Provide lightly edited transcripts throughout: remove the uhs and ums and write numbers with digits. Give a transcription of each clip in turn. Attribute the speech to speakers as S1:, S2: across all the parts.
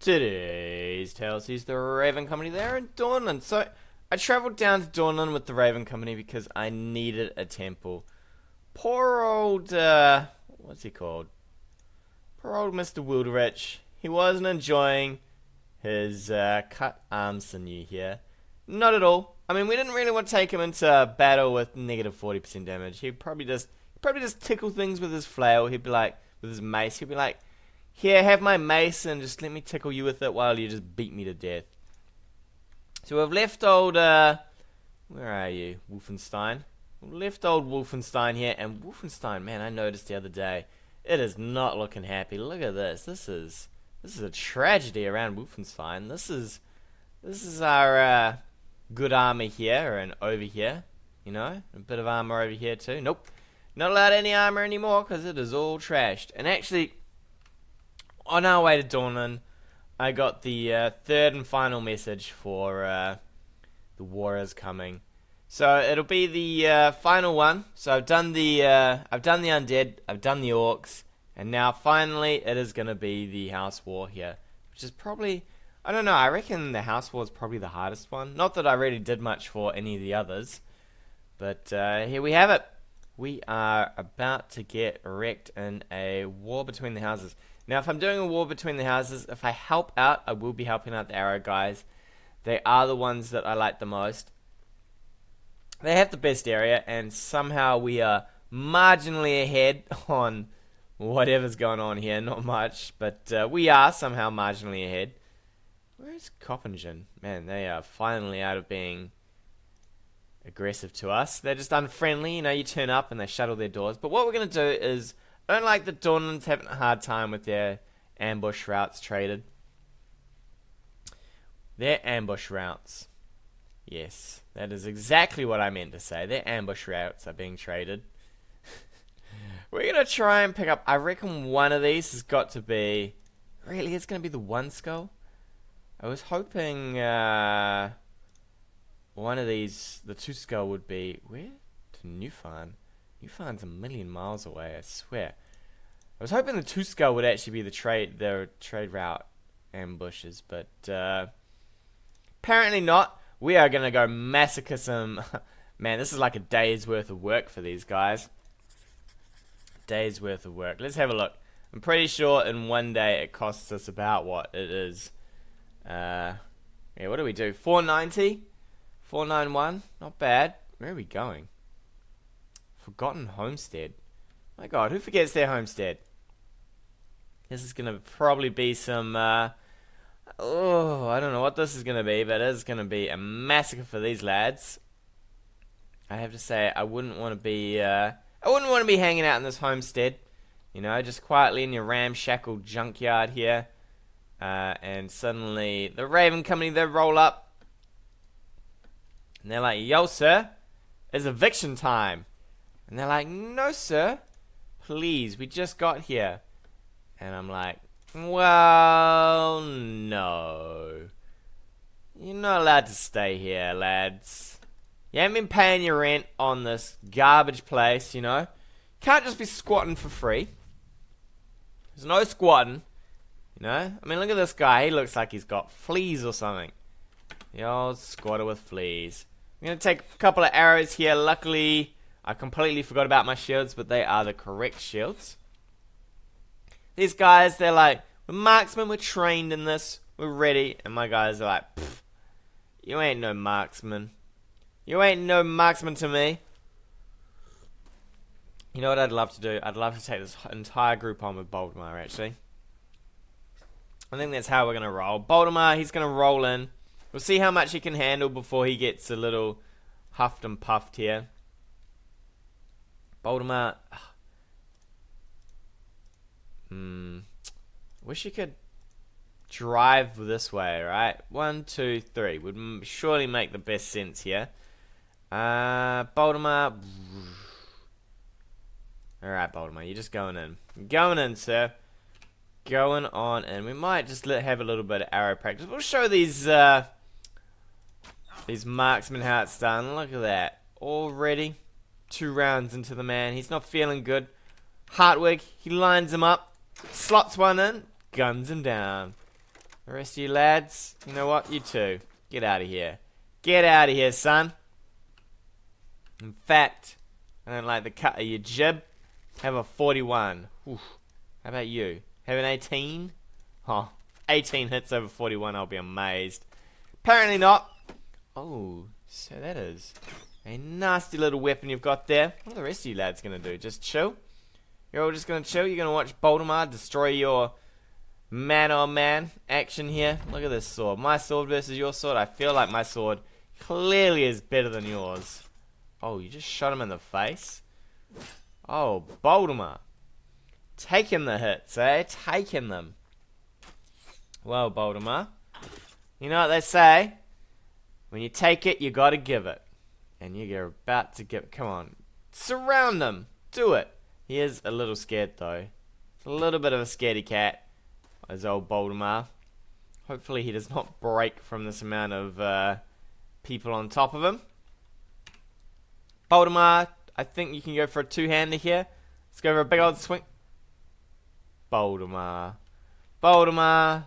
S1: Today's tale sees the Raven Company there in Dawnland. So I travelled down to Dawnland with the Raven Company because I needed a temple. Poor old, what's he called? Poor old Mr. Wilderich. He wasn't enjoying his cut arm sinew here. Not at all. I mean, we didn't really want to take him into battle with negative 40% damage. He'd probably just tickle things with his flail. He'd be like, with his mace, he'd be like, here, have my mace and just let me tickle you with it while you just beat me to death. So we've left old, where are you, Wolfenstein? We've left old Wolfenstein here, and Wolfenstein, man, I noticed the other day, it is not looking happy. Look at this. This is a tragedy around Wolfenstein. This is our good armor here and over here, you know, a bit of armor over here too. Nope, not allowed any armor anymore because it is all trashed. And actually, on our way to Dawnland, I got the third and final message for the war is coming. So it'll be the final one. So I've done the undead, I've done the orcs, and now finally it is gonna be the house war here, which is probably, I don't know, I reckon the house war is probably the hardest one. Not that I really did much for any of the others, but here we have it. We are about to get wrecked in a war between the houses. Now, if I'm doing a war between the houses, if I help out, I will be helping out the arrow guys. They are the ones that I like the most. They have the best area, and somehow we are marginally ahead on whatever's going on here. Not much, but we are somehow marginally ahead. Where's Coppingen? Man, they are finally out of being aggressive to us. They're just unfriendly. You know, you turn up and they shut all their doors. But what we're going to do is, I don't like that Dawnland's having a hard time with their ambush routes traded. Their ambush routes. Yes, that is exactly what I meant to say. Their ambush routes are being traded. We're going to try and pick up, I reckon one of these has got to be, really, it's going to be the one skull? I was hoping one of these, the two skull would be, where? To Newfarm. Newfarm's a million miles away, I swear. I was hoping the two skull would actually be the trade route ambushes, but apparently not. We are gonna go massacre some. Man, this is like a day's worth of work for these guys. Day's worth of work. Let's have a look. I'm pretty sure in one day it costs us about what it is. Yeah, what do we do? 490, 491. Not bad. Where are we going? Forgotten homestead. My god, who forgets their homestead? This is gonna probably be some oh, I don't know what this is gonna be, but it is gonna be a massacre for these lads. I have to say, I wouldn't want to be hanging out in this homestead, you know, just quietly in your ramshackle junkyard here, and suddenly the Raven Company, they roll up and they're like, yo sir, it's eviction time. And they're like, no sir, please, we just got here. And I'm like, well, no. You're not allowed to stay here, lads. You haven't been paying your rent on this garbage place, you know. Can't just be squatting for free. There's no squatting, you know. I mean, look at this guy. He looks like he's got fleas or something. The old squatter with fleas. I'm going to take a couple of arrows here. Luckily, I completely forgot about my shields, but they are the correct shields. These guys, they're like, we're marksmen, we're trained in this, we're ready. And my guys are like, pfft, you ain't no marksman. You ain't no marksman to me. You know what I'd love to do? I'd love to take this entire group on with Boldemar, actually. I think that's how we're going to roll. Boldemar, he's going to roll in. We'll see how much he can handle before he gets a little huffed and puffed here. Boldemar, wish you could drive this way, right? 1, 2, 3 would surely make the best sense here. Boldemar. Alright, Boldemar, you're just going in. Going in, sir. Going on, and we might just have a little bit of arrow practice. We'll show these marksmen how it's done. Look at that. Already 2 rounds into the man. He's not feeling good. Hartwig, he lines him up. Slots one in, guns him down. The rest of you lads, you know what? You too. Get out of here. Get out of here, son. In fact, I don't like the cut of your jib. Have a 41. Oof. How about you? Have an 18? Oh, 18 hits over 41, I'll be amazed. Apparently not. Oh, so that is a nasty little weapon you've got there. What are the rest of you lads going to do? Just chill? You're all just going to chill? You're going to watch Baltimore destroy your man-on-man action here? Look at this sword. My sword versus your sword. I feel like my sword clearly is better than yours. Oh, you just shot him in the face? Oh, Baltimore. Taking the hits, eh? Taking them. Well, Baltimore, you know what they say? When you take it, you gotta give it. And you're about to give... Come on. Surround him. Do it. He is a little scared, though. It's a little bit of a scaredy cat. As old Baltimore. Hopefully he does not break from this amount of people on top of him. Baltimore, I think you can go for a two-hander here. Let's go for a big old swing. Baltimore. Baltimore.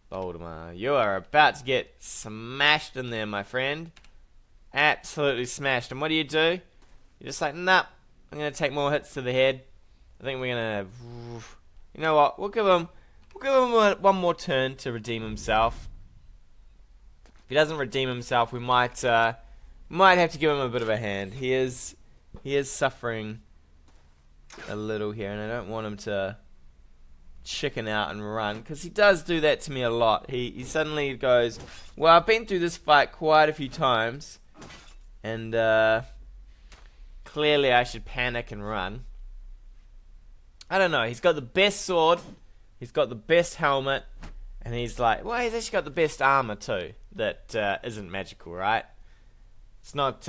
S1: Baltimore. You are about to get smashed in there, my friend. Absolutely smashed. And what do? You're just like, nah, I'm going to take more hits to the head. I think we're going to... You know what? We'll give him one more turn to redeem himself. If he doesn't redeem himself, we might have to give him a bit of a hand. He is suffering a little here, and I don't want him to chicken out and run, because he does do that to me a lot. He suddenly goes, well, I've been through this fight quite a few times, and clearly I should panic and run. I don't know. He's got the best sword, he's got the best helmet, and he's like, well, he's actually got the best armor too. That isn't magical, right? It's not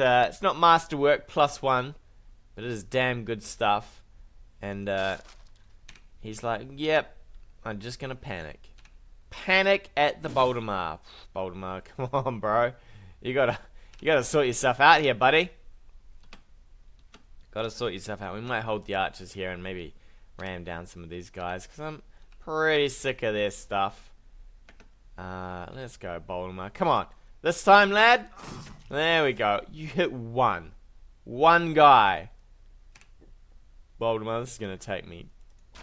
S1: masterwork +1, but it is damn good stuff. And he's like, yep, I'm just gonna panic. Panic at the Baltimore. Baltimore, come on, bro. You gotta sort yourself out here, buddy. Gotta sort yourself out. We might hold the archers here and maybe ram down some of these guys, because I'm pretty sick of their stuff. Let's go, Baltimore. Come on. This time, lad. There we go. You hit one. One guy. Baltimore, this is going to take me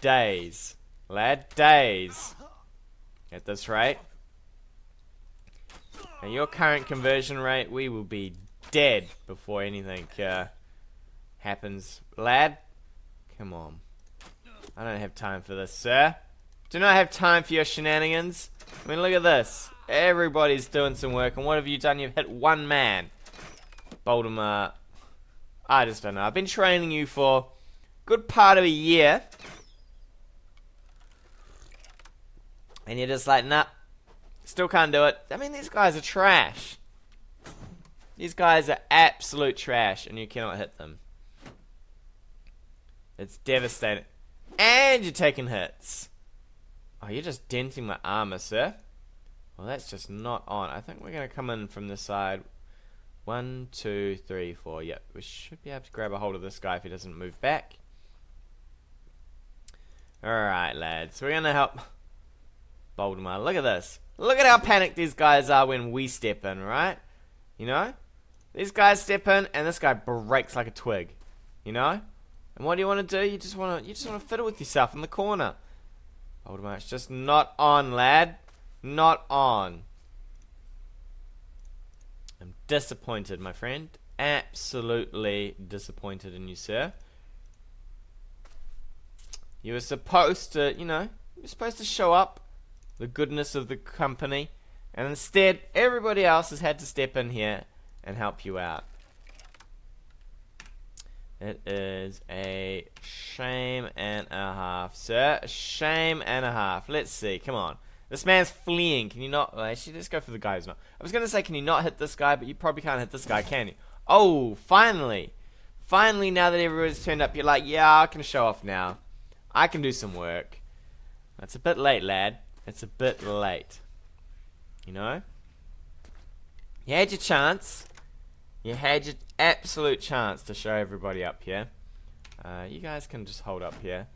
S1: days. Lad, days. At this rate. And your current conversion rate, we will be dead before anything happens. Lad, come on. I don't have time for this, sir. Do not have time for your shenanigans. I mean, look at this. Everybody's doing some work, and what have you done? You've hit one man. Baltimore. I just don't know. I've been training you for a good part of a year. And you're just like, nah. Still can't do it. I mean, these guys are trash. These guys are absolute trash, and you cannot hit them. It's devastating. And you're taking hits. Oh, you're just denting my armor, sir. Well, that's just not on. I think we're going to come in from this side. 1, 2, 3, 4. Yep, we should be able to grab a hold of this guy if he doesn't move back. Alright, lads. We're going to help Baltimore. Look at this. Look at how panicked these guys are when we step in, right? You know? These guys step in, and this guy breaks like a twig. You know? And what do you want to do? You just want to fiddle with yourself in the corner. Baltimore, it's just not on, lad. Not on. I'm disappointed, my friend. Absolutely disappointed in you, sir. You were supposed to, you know, you're supposed to show up the goodness of the company, and instead, everybody else has had to step in here and help you out. It is a shame and a half, sir. A shame and a half. Let's see. Come on. This man's fleeing. Can you not... Well, actually, let's go for the guy who's not. I was going to say, can you not hit this guy? But you probably can't hit this guy, can you? Oh, finally. Finally, now that everybody's turned up, you're like, yeah, I can show off now. I can do some work. It's a bit late, lad. It's a bit late. You know? You had your chance. You had your absolute chance to show everybody up here. You guys can just hold up here.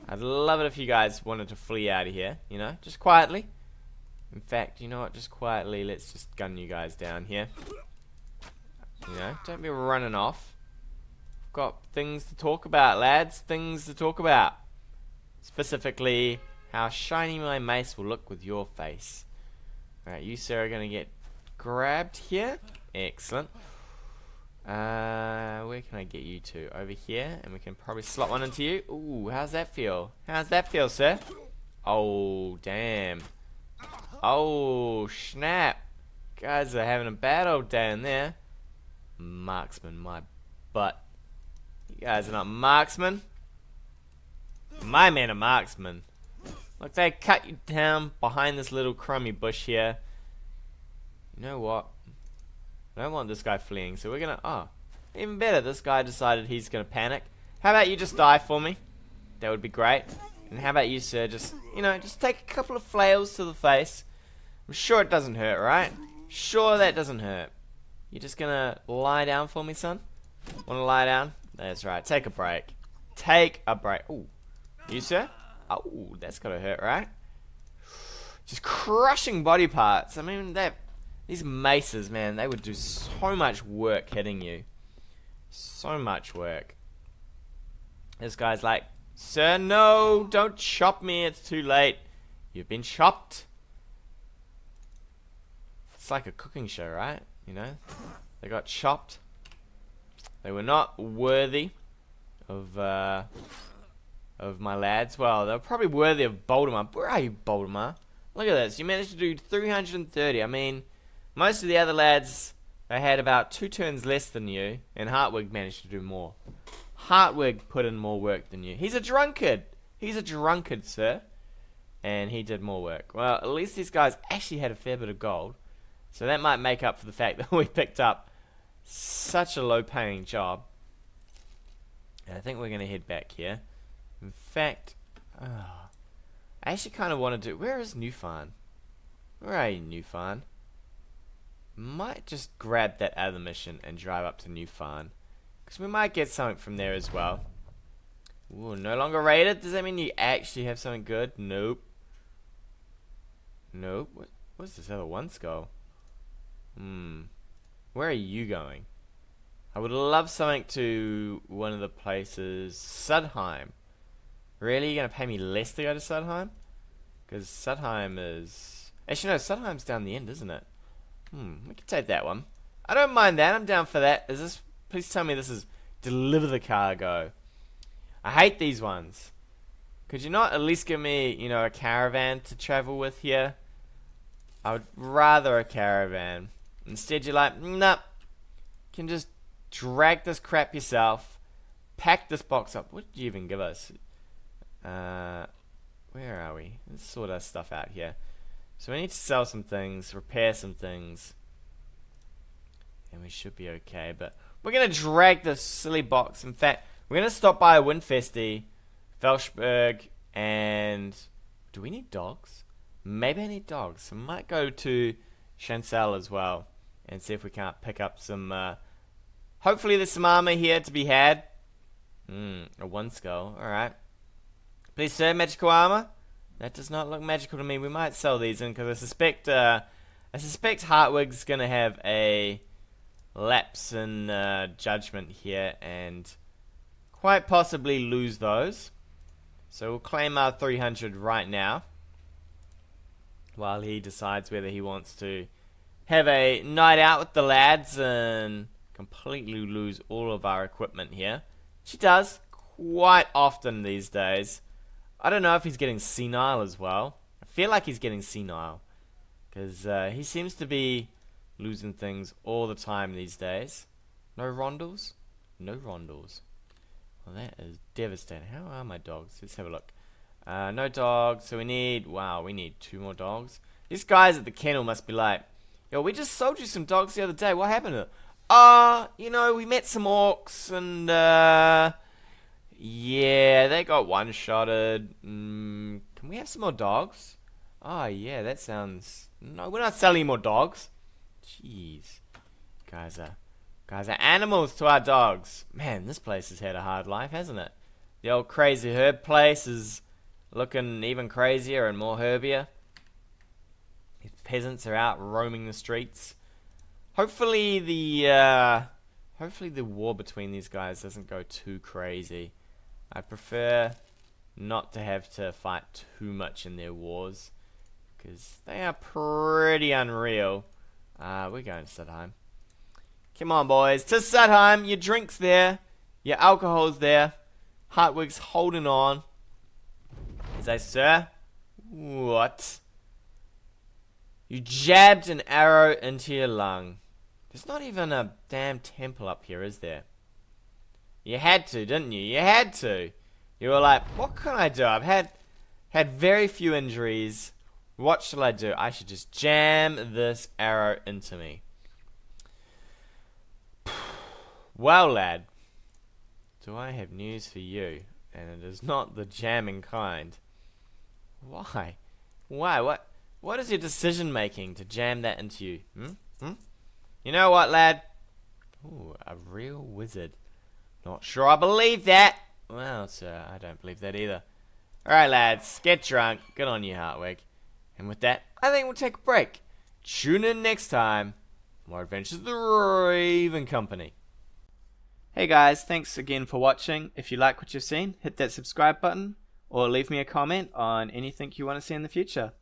S1: I'd love it if you guys wanted to flee out of here, you know, just quietly. In fact, you know what? Just quietly, let's just gun you guys down here. You know, don't be running off. I've got things to talk about, lads. Things to talk about. Specifically, how shiny my mace will look with your face. Alright, you sir are going to get grabbed here. Excellent. Where can I get you to? Over here, and we can probably slot one into you. Ooh, how's that feel? How's that feel, sir? Oh, damn. Oh, snap. Guys are having a bad old day in there. Marksman, my butt. You guys are not marksmen. My men are marksmen. Look, they cut you down behind this little crummy bush here. You know what? I don't want this guy fleeing, so we're gonna... Oh, even better, this guy decided he's gonna panic. How about you just die for me? That would be great. And how about you, sir, just, you know, just take a couple of flails to the face. I'm sure it doesn't hurt, right? Sure that doesn't hurt. You're just gonna lie down for me, son? Wanna lie down? That's right, take a break. Take a break. Ooh. You, sir? Oh, that's gotta hurt, right? Just crushing body parts. I mean, these maces, man, they would do so much work hitting you. So much work. This guy's like, sir, no, don't chop me, it's too late. You've been chopped. It's like a cooking show, right? You know? They got chopped. They were not worthy of my lads. Well, they were probably worthy of Voldemar. Where are you, Voldemar? Look at this. You managed to do 330. I mean, most of the other lads, they had about 2 turns less than you, and Hartwig managed to do more. Hartwig put in more work than you. He's a drunkard. He's a drunkard, sir. And he did more work. Well, at least these guys actually had a fair bit of gold. So that might make up for the fact that we picked up such a low-paying job. And I think we're going to head back here. In fact, I actually kind of want to do... Where is Newfarn? Where are you, Newfarn? Might just grab that other mission and drive up to Newfarn. Because we might get something from there as well. Ooh, no longer raided? Does that mean you actually have something good? Nope. Nope. What's this other one skull? Where are you going? I would love something to one of the places. Sudheim. Really? You're going to pay me less to go to Sudheim? Because Sudheim is... Actually, no, Sudheim's down the end, isn't it? We can take that one. I don't mind that. I'm down for that. Is this... Please tell me this is deliver the cargo. I hate these ones. Could you not at least give me, you know, a caravan to travel with here? I would rather a caravan. Instead, you're like, nah. You can just drag this crap yourself. Pack this box up. What did you even give us? Where are we? Let's sort our stuff out here. So we need to sell some things, repair some things. And we should be okay, but we're going to drag this silly box. In fact, we're going to stop by Windfesti, Felshberg, and... Do we need dogs? Maybe I need dogs. So I might go to Chancel as well and see if we can't pick up some... hopefully there's some armor here to be had. A one skull. Alright. Please, sir, magical armor? That does not look magical to me. We might sell these in because I suspect Hartwig's going to have a lapse in judgment here and quite possibly lose those. So we'll claim our 300 right now while he decides whether he wants to have a night out with the lads and completely lose all of our equipment here. She does quite often these days. I don't know if he's getting senile as well. I feel like he's getting senile because he seems to be losing things all the time these days. No rondels? No rondels. Well, that is devastating. How are my dogs? Let's have a look. No dogs. So we need... Wow, we need 2 more dogs. These guys at the kennel must be like, yo, we just sold you some dogs the other day. What happened to them? You know, we met some orcs and... yeah, they got one-shotted. Can we have some more dogs? Oh, yeah, that sounds... No, we're not selling more dogs. Jeez. Guys are animals to our dogs. Man, this place has had a hard life, hasn't it? The old crazy herb place is looking even crazier and more herbier. peasants are out roaming the streets. Hopefully the war between these guys doesn't go too crazy. I prefer not to have to fight too much in their wars, because they are pretty unreal. We're going to Sudheim. Come on, boys, to Sudheim. Your drink's there, your alcohol's there. Hartwig's holding on. He says, sir, what? You jabbed an arrow into your lung. There's not even a damn temple up here, is there? You had to, didn't you? You had to. You were like, what can I do? I've had very few injuries. What shall I do? I should just jam this arrow into me. Well, lad, do I have news for you? And it is not the jamming kind. Why? Why? What is your decision making to jam that into you? You know what, lad? Ooh, a real wizard. Not sure I believe that. Well, sir, I don't believe that either. Alright, lads, get drunk. Good on you, Hartwig. And with that, I think we'll take a break. Tune in next time for more adventures of the Raven Company. Hey guys, thanks again for watching. If you like what you've seen, hit that subscribe button or leave me a comment on anything you want to see in the future.